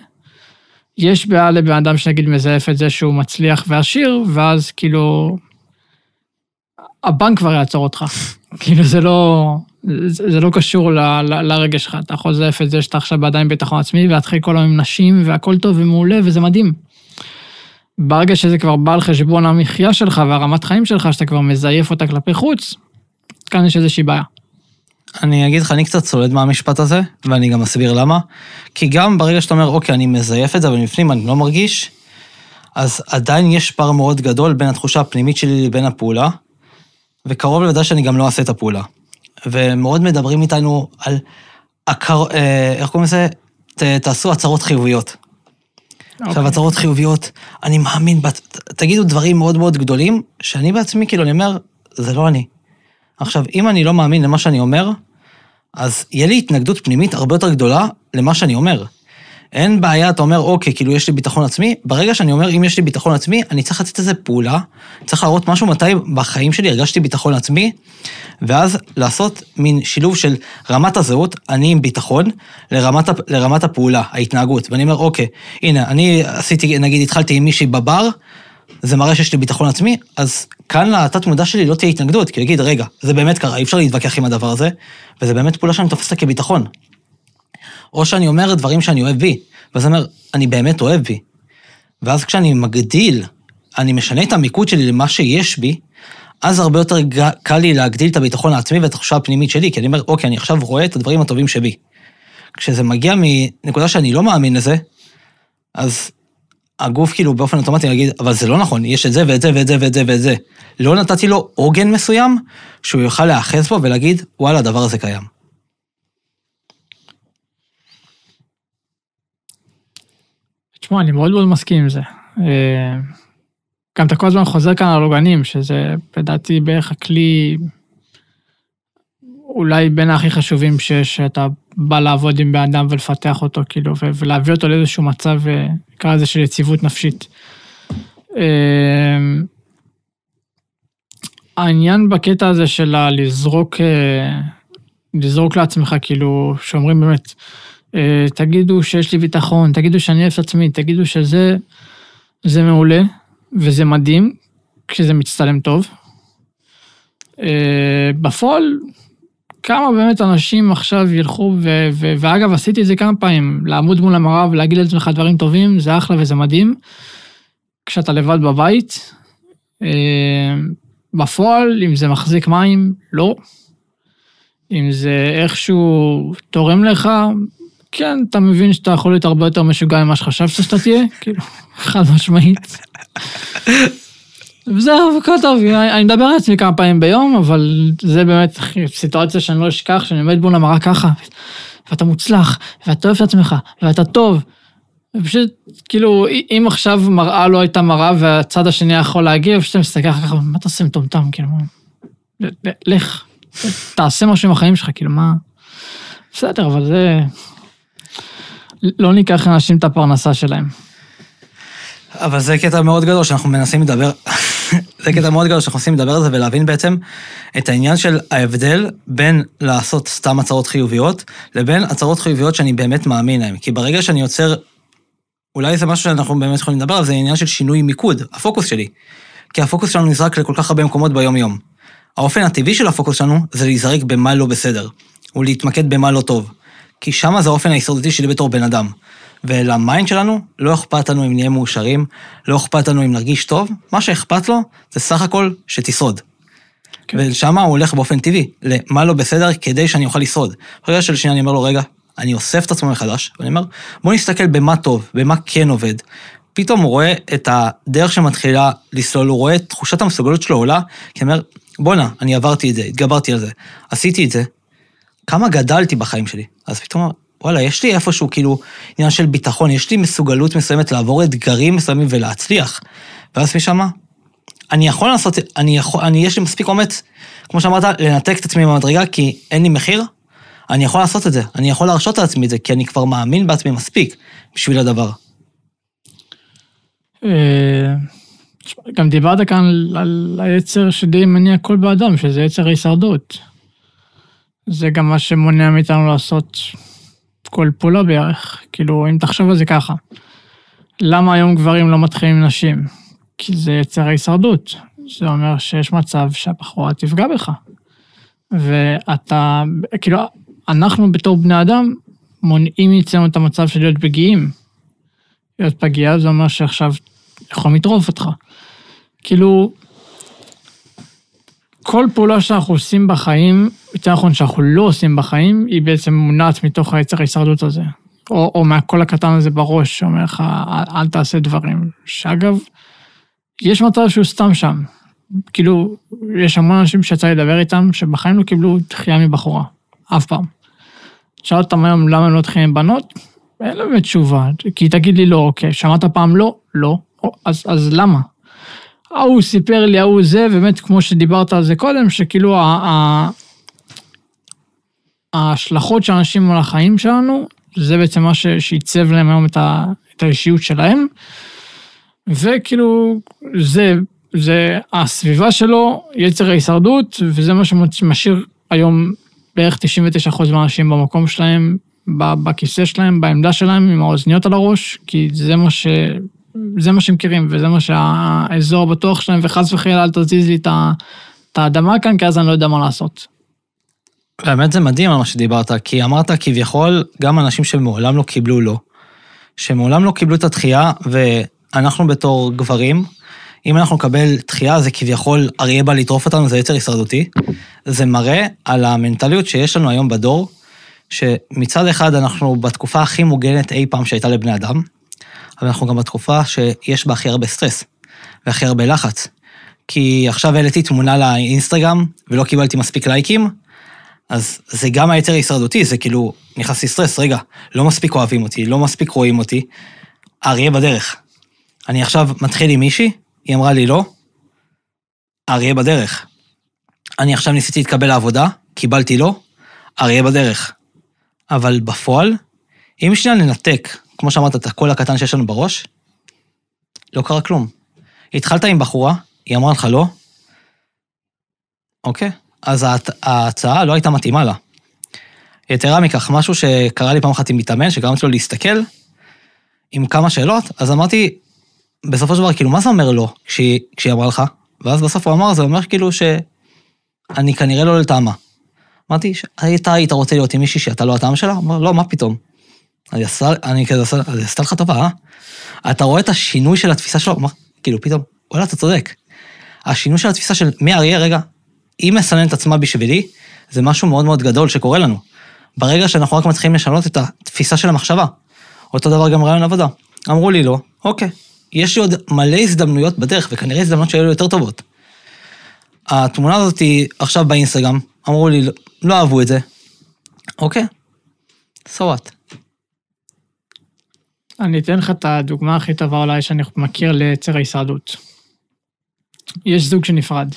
יש בעיה לבאדם שנגיד מזייף את זה שהוא מצליח ועשיר, ואז כאילו, הבנק כבר יעצור אותך. כאילו זה לא קשור לרגש שלך, אתה יכול לזייף את זה שאתה עכשיו באדם עם ביטחון עצמי, והתחיל כל היום עם נשים, והכל טוב ומעולה, וזה מדהים. ברגע שזה כבר בא על חשבון המחיה שלך, והרמת חיים שלך, שאתה כבר מזייף אותה כלפי חוץ, כאן יש איזושהי בעיה. אני אגיד לך, אני קצת סולד מהמשפט הזה, ואני גם אסביר למה. כי גם ברגע שאתה אומר, אוקיי, אני מזייף את זה, אבל בפנים אני לא מרגיש, אז עדיין יש פער מאוד גדול בין התחושה הפנימית שלי לבין הפעולה, וקרוב לוודא שאני גם לא אעשה את הפעולה. ומאוד מדברים איתנו על, איך קוראים לזה? תעשו הצהרות חיוביות. עכשיו, הצהרות חיוביות, אני מאמין, תגידו דברים מאוד מאוד גדולים, שאני בעצמי כאילו אני אומר, זה לא אני. עכשיו, אם אני לא מאמין למה שאני אומר, אז יהיה לי התנגדות פנימית הרבה יותר גדולה למה שאני אומר. אין בעיה, אתה אומר, אוקיי, כאילו יש לי ביטחון עצמי, ברגע שאני אומר, אם יש לי ביטחון עצמי, אני צריך לתת איזה פעולה, צריך להראות משהו מתי בחיים שלי הרגשתי ביטחון עצמי, ואז לעשות מין שילוב של רמת הזהות, אני עם ביטחון, לרמת הפעולה, ההתנהגות. ואני אומר, אוקיי, הנה, אני עשיתי, נגיד, התחלתי עם מישהי בבר, זה מראה שיש לי ביטחון עצמי, אז כאן לתת מודע שלי לא תהיה התנגדות, כי להגיד, רגע, זה באמת קרה, אי אפשר להתווכח עם הדבר הזה, וזה באמת פעולה שאני תופסת כביטחון. או שאני אומר דברים שאני אוהב בי, ואז אומר, אני באמת אוהב בי. ואז כשאני מגדיל, אני משנה את המיקוד שלי למה שיש בי, אז הרבה יותר קל לי להגדיל את הביטחון העצמי ואת התחושה הפנימית שלי, כי אני אומר, אוקיי, אני עכשיו רואה את הדברים הטובים שבי. כשזה מגיע מנקודה שאני לא מאמין לזה, אז הגוף כאילו באופן אוטומטי להגיד, אבל זה לא נכון, יש את זה ואת זה ואת זה ואת זה ואת זה. לא נתתי לו עוגן מסוים, שהוא יוכל להאחז בו ולהגיד, וואלה, הדבר הזה קיים. תשמע, אני מאוד מאוד מסכים עם זה. גם אתה כל הזמן חוזר כאן על עוגנים, שזה לדעתי בערך הכלי, אולי בין הכי חשובים שאתה בא לעבוד עם באדם ולפתח אותו, כאילו, ולהביא אותו לאיזשהו מצב, נקרא לזה של יציבות נפשית. העניין בקטע הזה של לזרוק לעצמך, כאילו, שאומרים באמת, תגידו שיש לי ביטחון, תגידו שאני אוהב את עצמי, תגידו שזה מעולה, וזה מדהים, כשזה מצטלם טוב. בפועל, כמה באמת אנשים עכשיו ילכו, ואגב, עשיתי את זה כמה פעמים, לעמוד מול המראה ולהגיד לעצמך דברים טובים, זה אחלה וזה מדהים, כשאתה לבד בבית, בפועל, אם זה מחזיק מים, לא. אם זה איכשהו תורם לך, כן, אתה מבין שאתה יכול להיות הרבה יותר משוגע ממה שחשבת שאתה תהיה, כאילו, חד משמעית. וזהו, וכל טוב, אני מדבר על עצמי כמה פעמים ביום, אבל זה באמת סיטואציה שאני לא אשכח, שאני עומד בו למראה ככה, ואתה מוצלח, ואתה אוהב את עצמך, ואתה טוב. ופשוט, כאילו, אם עכשיו מראה לא הייתה מראה, והצד השני יכול להגיע, ופשוט מסתכל ככה, מה אתה עושה מטומטם, כאילו, לך, תעשה משהו עם החיים שלך, כאילו, מה? בסדר, אבל זה... לא ניקח אנשים את הפרנסה שלהם. אבל זה קטע מאוד גדול שאנחנו מנסים לדבר, זה קטע מאוד גדול שאנחנו מנסים לדבר על זה ולהבין בעצם את העניין של ההבדל בין לעשות סתם הצהרות חיוביות, לבין הצהרות חיוביות שאני באמת מאמין להם. כי ברגע שאני יוצר, אולי זה משהו שאנחנו באמת יכולים לדבר על זה, העניין של שינוי מיקוד, הפוקוס שלי. כי הפוקוס שלנו נזרק לכל כך הרבה מקומות ביום יום. האופן הטבעי של הפוקוס שלנו זה להיזרק במה לא בסדר, ולהתמקד במה לא טוב. כי שמה זה האופן ההישרדותי שלי בתור בן אדם. ולמיינד שלנו לא אכפת לנו אם נהיה מאושרים, לא אכפת לנו אם נרגיש טוב, מה שאכפת לו זה סך הכל שתשרוד. כן. ושמה הוא הולך באופן טבעי, למה לא בסדר כדי שאני אוכל לשרוד. ברגע של שנייה אני אומר לו, רגע, אני אוסף את עצמו מחדש, ואני אומר, בוא נסתכל במה טוב, במה כן עובד. פתאום הוא רואה את הדרך שמתחילה לסלול, הוא רואה את תחושת המסוגלות שלו עולה, כי הוא אומר, בוא'נה, אני עברתי את זה, התגברתי על זה, עשיתי את זה, כמה גדלתי בחיים שלי. אז פתאום, וואלה, יש לי איפשהו כאילו עניין של ביטחון, יש לי מסוגלות מסוימת לעבור אתגרים מסוימים ולהצליח. ואז משמה, אני יכול לעשות, יש לי מספיק אומץ, כמו שאמרת, לנתק את עצמי במדרגה, כי אין לי מחיר, אני יכול לעשות את זה, אני יכול להרשות לעצמי את זה, כי אני כבר מאמין בעצמי מספיק בשביל הדבר. גם דיברת כאן על היצר שדי מניע כל באדם, שזה יצר ההישרדות. זה גם מה שמונע מאיתנו לעשות כל פעולה בערך. כאילו, אם תחשוב על זה ככה, למה היום גברים לא מתחילים עם נשים? כי זה יצר ההישרדות. זה אומר שיש מצב שהבחורה תפגע בך. ואתה, כאילו, אנחנו בתור בני אדם מונעים מאיתנו את המצב של להיות פגיעים. להיות פגיעה זה אומר שעכשיו יכולים לטרוף אותך. כאילו, כל פעולה שאנחנו עושים בחיים, יותר נכון שאנחנו לא עושים בחיים, היא בעצם מונעת מתוך היצר ההישרדות הזה. או מהכל הקטן הזה בראש, שאומר לך, אל תעשה דברים. שאגב, יש מצב שהוא סתם שם. כאילו, יש המון אנשים שיצא לדבר איתם, שבחיים לא קיבלו דחייה מבחורה. אף פעם. שאל אותם היום, למה הם לא דחייה עם בנות? אין באמת תשובה. כי תגיד לי לא, אוקיי, שמעת פעם לא? לא. אז למה? הוא סיפר לי, הוא זה, באמת כמו שדיברת על זה קודם, שכאילו ההשלכות של האנשים על החיים שלנו, זה בעצם מה שיצב להם היום את האישיות שלהם, וכאילו זה הסביבה שלו, יצר ההישרדות, וזה מה שמשאיר היום בערך 99% מהאנשים במקום שלהם, בכיסא שלהם, בעמדה שלהם, עם האוזניות על הראש, כי זה מה שהם מכירים, וזה מה שהאזור הבטוח שלהם, וחס וחלילה אל תזיז לי את האדמה כאן, כי אז אני לא יודע מה לעשות. באמת זה מדהים על מה שדיברת, כי אמרת כביכול, גם אנשים שמעולם לא קיבלו לא, שמעולם לא קיבלו את התחייה, ואנחנו בתור גברים, אם אנחנו נקבל תחייה, זה כביכול אריה בא לטרוף אותנו, זה יצר הישרדותי, זה מראה על המנטליות שיש לנו היום בדור, שמצד אחד אנחנו בתקופה הכי מוגנת אי פעם שהייתה לבני אדם, אבל אנחנו גם בתקופה שיש בה הכי הרבה סטרס, והכי הרבה לחץ. כי עכשיו העליתי תמונה לאינסטגרם, ולא קיבלתי מספיק לייקים, אז זה גם היצר הישרדותי, זה כאילו נכנס לי סטרס, רגע, לא מספיק אוהבים אותי, לא מספיק רואים אותי, אריה בדרך. אני עכשיו מתחיל עם מישהי, היא אמרה לי לא, אריה בדרך. אני עכשיו ניסיתי להתקבל לעבודה, קיבלתי לא, אריה בדרך. אבל בפועל, אם שנייה ננתק, כמו שאמרת, את הקול הקטן שיש לנו בראש, לא קרה כלום. התחלת עם בחורה, היא אמרה לך לא, אוקיי, אז ההצעה לא הייתה מתאימה לה. יתרה מכך, משהו שקרה לי פעם אחת עם מתאמן, שגרמתי לו להסתכל, עם כמה שאלות, אז אמרתי, בסופו של דבר, כאילו, מה זה אומר לא, כשהיא אמרה לך? ואז בסוף הוא אמר, זה אומר כאילו שאני כנראה לא לטעמה. אמרתי, היית רוצה להיות עם מישהי שאתה לא הטעם שלה? אמר, לא, מה פתאום? אני כזה, אז עשתה לך טובה, אתה רואה את השינוי של התפיסה שלו? אמר, כאילו, פתאום, וואלה, אתה צודק. השינוי של התפיסה של מי אריה, רגע, היא מסננת עצמה בשבילי, זה משהו מאוד מאוד גדול שקורה לנו. ברגע שאנחנו רק מתחילים לשנות את התפיסה של המחשבה, אותו דבר גם רעיון עבודה. אמרו לי לא, אוקיי, יש לי עוד מלא הזדמנויות בדרך, וכנראה הזדמנויות שהיו לי יותר טובות. התמונה הזאת היא עכשיו באינסטגרם, אמרו לי, לא אהבו את זה. אוקיי, so what? אני אתן לך את הדוגמה הכי טובה אולי שאני מכיר ליצר ההישרדות. יש זוג שנפרד,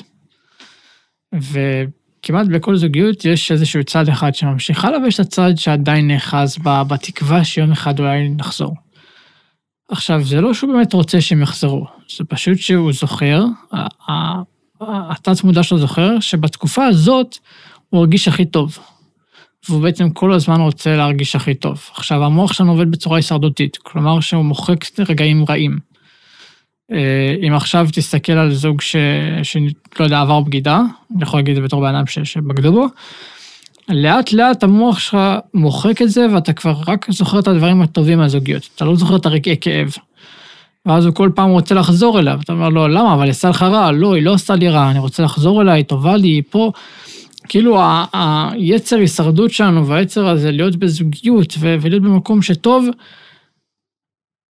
וכמעט בכל זוגיות יש איזשהו צד אחד שממשיך הלאה, ויש את הצד שעדיין נאחז בתקווה שיום אחד אולי נחזור. עכשיו, זה לא שהוא באמת רוצה שהם יחזרו, זה פשוט שהוא זוכר, התת מודע שלו זוכר, שבתקופה הזאת הוא הרגיש הכי טוב. והוא בעצם כל הזמן רוצה להרגיש הכי טוב. עכשיו, המוח שלנו עובד בצורה הישרדותית, כלומר שהוא מוחק רגעים רעים. אם עכשיו תסתכל על זוג שלא יודע, עבר בגידה, אני יכול להגיד את זה בתור בעיניים שבגדו בו, לאט לאט המוח שלך מוחק את זה, ואתה כבר רק זוכר את הדברים הטובים מהזוגיות. אתה לא זוכר את הרגעי כאב. ואז הוא כל פעם רוצה לחזור אליו. אתה אומר לו, למה? אבל עשה לך רע. לא, היא לא עשתה לי רע. אני רוצה לחזור אליה, היא טובה לי, היא פה. כאילו, היצר הישרדות שלנו, והיצר הזה להיות בזוגיות, ולהיות במקום שטוב,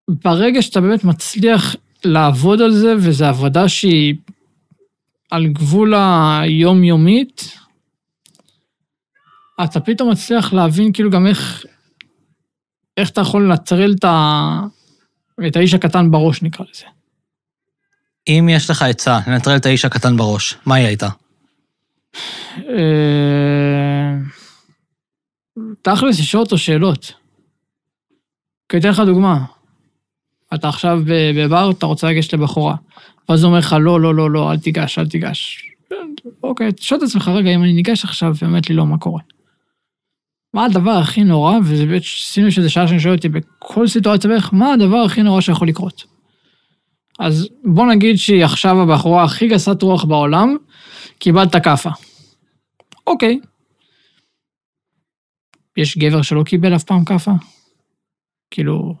ברגע שאתה באמת מצליח לעבוד על זה, וזו עבודה שהיא על גבול היומיומית, אתה פתאום מצליח להבין כאילו גם איך אתה יכול לנטרל את האיש הקטן בראש, נקרא לזה. אם יש לך עצה לנטרל את האיש הקטן בראש, מה היא הייתה? תכלס לשאול אותו שאלות. כי אתן לך דוגמה. אתה עכשיו בבר, אתה רוצה לגשת לבחורה. ואז הוא אומר לך, לא, אל תיגש. אוקיי, תשאל את עצמך רגע, אם אני ניגש עכשיו, באמת לי לא, מה קורה? מה הדבר הכי נורא, וזה באמת, שימו שזה שעה שאני שואל אותי, בכל סיטואציה בערך, מה הדבר הכי נורא שיכול לקרות? אז בוא נגיד שהיא עכשיו הבחורה הכי גסת רוח בעולם, קיבלת כאפה. אוקיי. יש גבר שלא קיבל אף פעם כאפה? כאילו,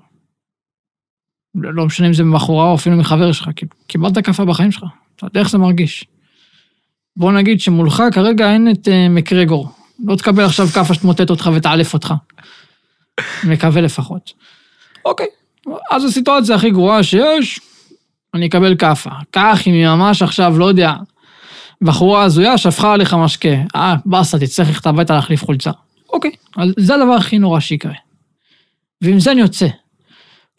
לא משנה אם זה מבחורה או אפילו מחבר שלך, קיבלת כאפה בחיים שלך. אתה יודע איך זה מרגיש. בוא נגיד שמולך כרגע אין את מקרגור. לא תקבל עכשיו כאפה שתמוטט אותך ותעלף אותך. מקווה לפחות. אוקיי. אז הסיטואציה הכי גרועה שיש, אני אקבל כאפה. כך אם היא ממש עכשיו, לא יודע, בחורה הזויה שפכה עליך משקה. בסה, תצטרך לכתב הביתה להחליף חולצה. אוקיי. אז זה הדבר הכי נורא שיקרה. ועם זה אני יוצא.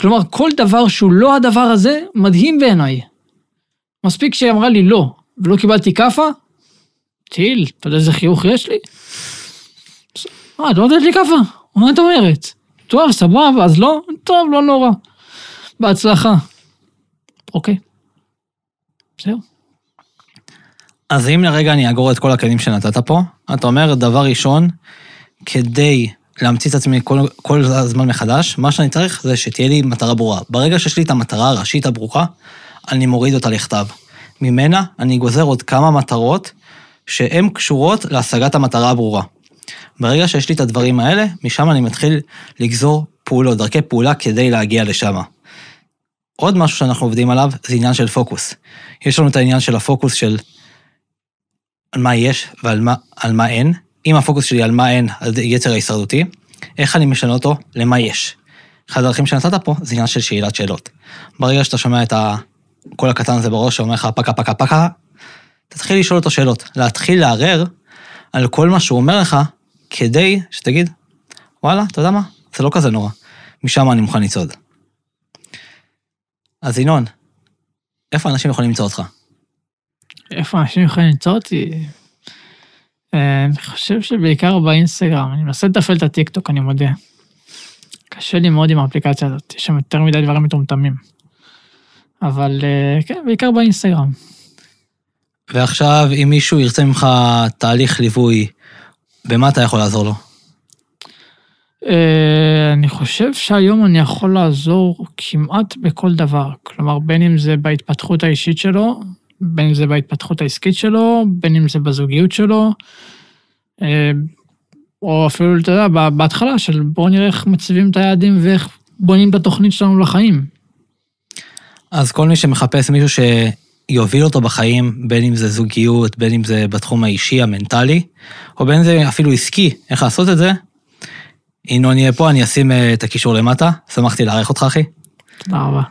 כלומר, כל דבר שהוא לא הדבר הזה, מדהים בעיניי. מספיק שהיא אמרה לי לא, ולא קיבלתי כאפה, טיל, אתה יודע איזה חיוך יש לי? את לא יודעת לי כאפה? מה את אומרת? טוב, סבבה, אז לא? טוב, לא נורא. בהצלחה. אוקיי. זהו. אז אם לרגע אני אגור את כל הכלים שנתת פה, אתה אומר, דבר ראשון, כדי להמציא את עצמי כל הזמן מחדש, מה שאני צריך זה שתהיה לי מטרה ברורה. ברגע שיש לי את המטרה הראשית הברורה, אני מוריד אותה לכתב. ממנה אני גוזר עוד כמה מטרות שהן קשורות להשגת המטרה הברורה. ברגע שיש לי את הדברים האלה, משם אני מתחיל לגזור פעולות, דרכי פעולה כדי להגיע לשם. עוד משהו שאנחנו עובדים עליו זה עניין של פוקוס. יש לנו את העניין של הפוקוס של על מה יש ועל מה אין. אם הפוקוס שלי על מה אין, על יצר ההישרדותי, איך אני משנה אותו למה יש. אחד הדרכים שנתת פה זה עניין של שאלת שאלות. ברגע שאתה שומע את כל הקטן הזה בראש שאומר לך פקה, תתחיל לשאול אותו שאלות, להתחיל לערער על כל מה שהוא אומר לך, כדי שתגיד, וואלה, אתה יודע מה? זה לא כזה נורא. משם אני מוכן לצעוד. אז ינון, איפה אנשים יכולים למצוא אותך? איפה אנשים יכולים למצוא אותי? אני חושב שבעיקר באינסטגרם, אני מנסה לתפעל את הטיקטוק, אני מודה. קשה לי מאוד עם האפליקציה הזאת, יש שם יותר מדי דברים מטומטמים. אבל כן, בעיקר באינסטגרם. ועכשיו, אם מישהו ירצה ממך תהליך ליווי, במה אתה יכול לעזור לו? אני חושב שהיום אני יכול לעזור כמעט בכל דבר. כלומר, בין אם זה בהתפתחות האישית שלו, בין אם זה בהתפתחות העסקית שלו, בין אם זה בזוגיות שלו, או אפילו, אתה יודע, בהתחלה של בואו נראה איך מציבים את היעדים ואיך בונים את התוכנית שלנו לחיים. אז כל מי שמחפש מישהו שיוביל אותו בחיים, בין אם זה זוגיות, בין אם זה בתחום האישי, המנטלי, או בין אם זה אפילו עסקי, איך לעשות את זה, ינון יהיה פה, אני אשים את הקישור למטה, שמחתי להערך אותך, אחי. תודה רבה.